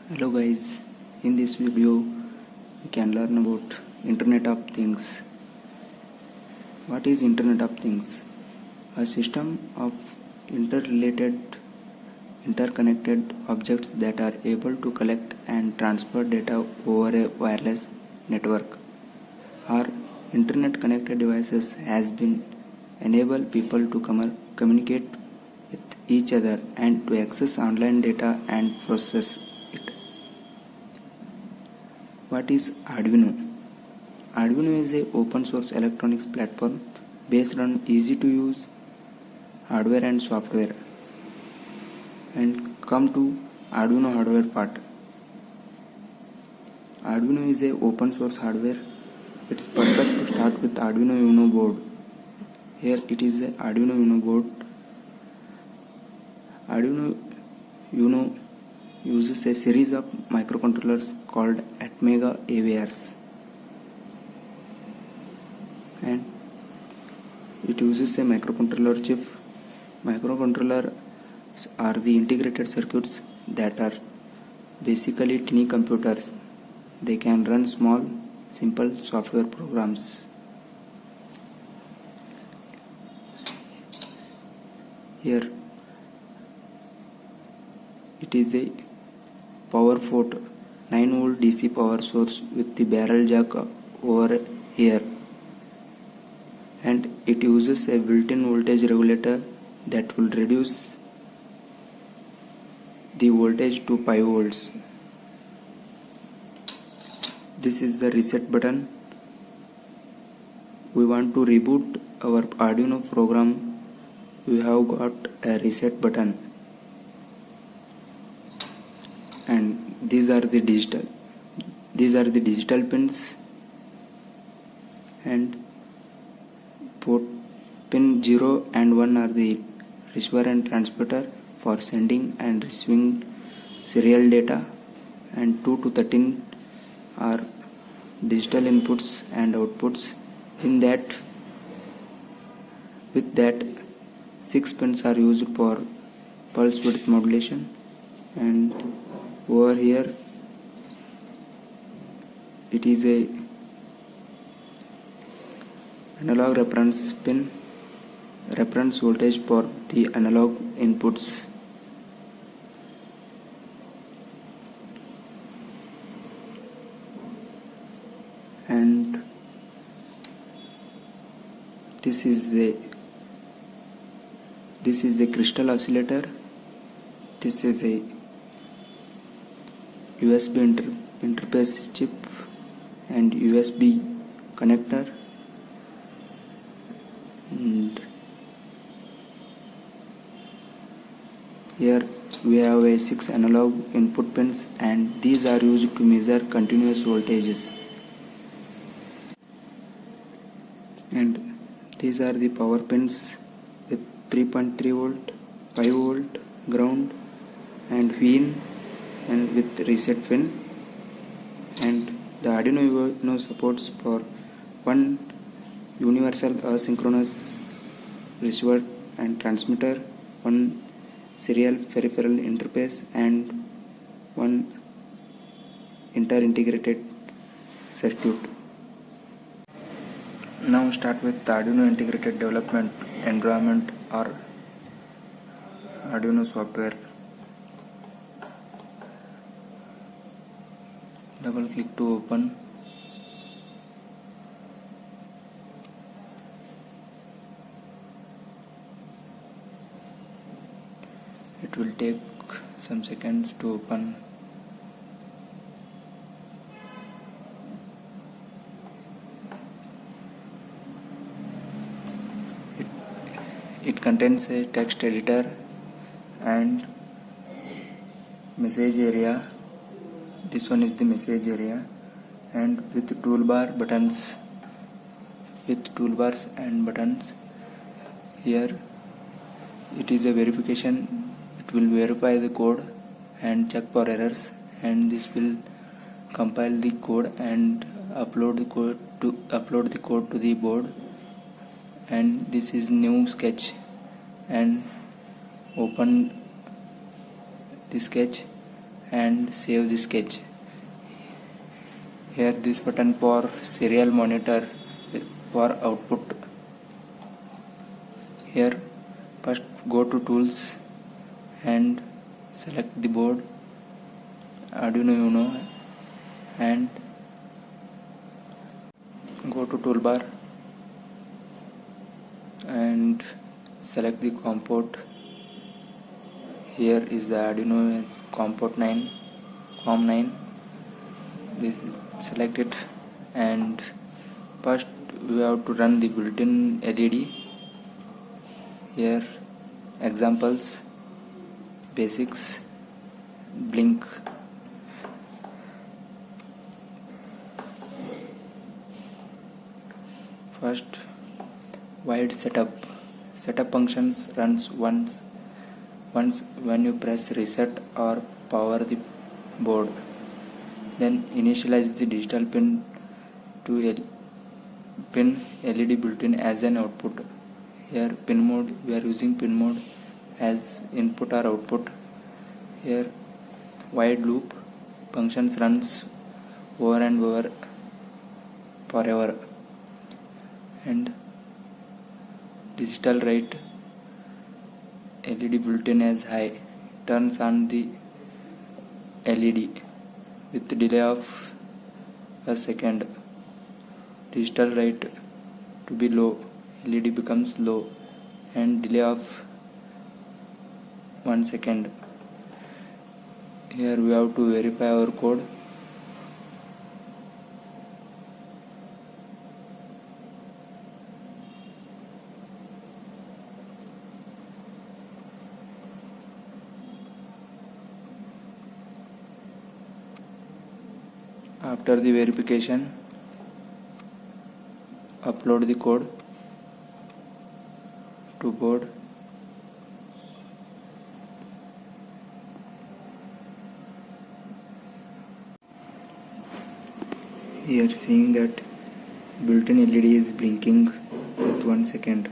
Hello guys, in this video we can learn about Internet of Things. What is Internet of Things? A system of interrelated, interconnected objects that are able to collect and transfer data over a wireless network. Our internet connected devices has been enable people to communicate with each other and to access online data and process it. What is Arduino? Arduino is an open source electronics platform based on easy to use hardware and software. And come to Arduino hardware part. Arduino is an open source hardware. It's perfect to start with Arduino Uno board. Here it is the Arduino Uno board. Arduino Uno uses a series of microcontrollers called Atmega AVRs, and it uses a microcontroller chip. Microcontrollers are the integrated circuits that are basically tiny computers. They can run small, simple software programs. Here it is a power port 9V DC power source with the barrel jack over here, and it uses a built-in voltage regulator that will reduce the voltage to 5 volts. This is the reset button. We want to reboot our Arduino program. We have got a reset button, and these are the digital pins, and port pin 0 and 1 are the receiver and transmitter for sending and receiving serial data, and 2 to 13 are digital inputs and outputs. With that 6 pins are used for pulse width modulation, and over here it is a analog reference pin, reference voltage for the analog inputs. And this is the crystal oscillator. This is a USB interface chip and USB connector, and here we have a 6 analog input pins, and these are used to measure continuous voltages. And these are the power pins with 3.3 volt, 5 volt, ground, and Vin, and with reset pin. And the Arduino Uno supports for one universal asynchronous receiver and transmitter, one serial peripheral interface, and one inter-integrated circuit. Now start with the Arduino Integrated Development Environment or Arduino software. Double click to open. It will take some seconds to open. It contains a text editor and message area. This one is the message area, and with toolbars and buttons. Here it is a verification. It will verify the code and check for errors, and this will compile the code and upload the code to the board. And this is new sketch, and open the sketch and save the sketch. Here this button for serial monitor for output. Here first go to tools and select the board Arduino Uno and go to toolbar and select the COM port. Here is the Arduino COM9. This select it, and first we have to run the built-in LED. Here examples, basics, blink. First, wide setup functions runs once when you press reset or power the board. Then initialize the digital pin to pin LED built-in as an output. Here pin mode, we are using pin mode as input or output. Here wide loop functions runs over and over forever. And digital write, LED built-in as high, turns on the LED with delay of a second. Digital write to be low, LED becomes low, and delay of 1 second. Here we have to verify our code. After the verification, upload the code to board. Here seeing that built-in LED is blinking with 1 second.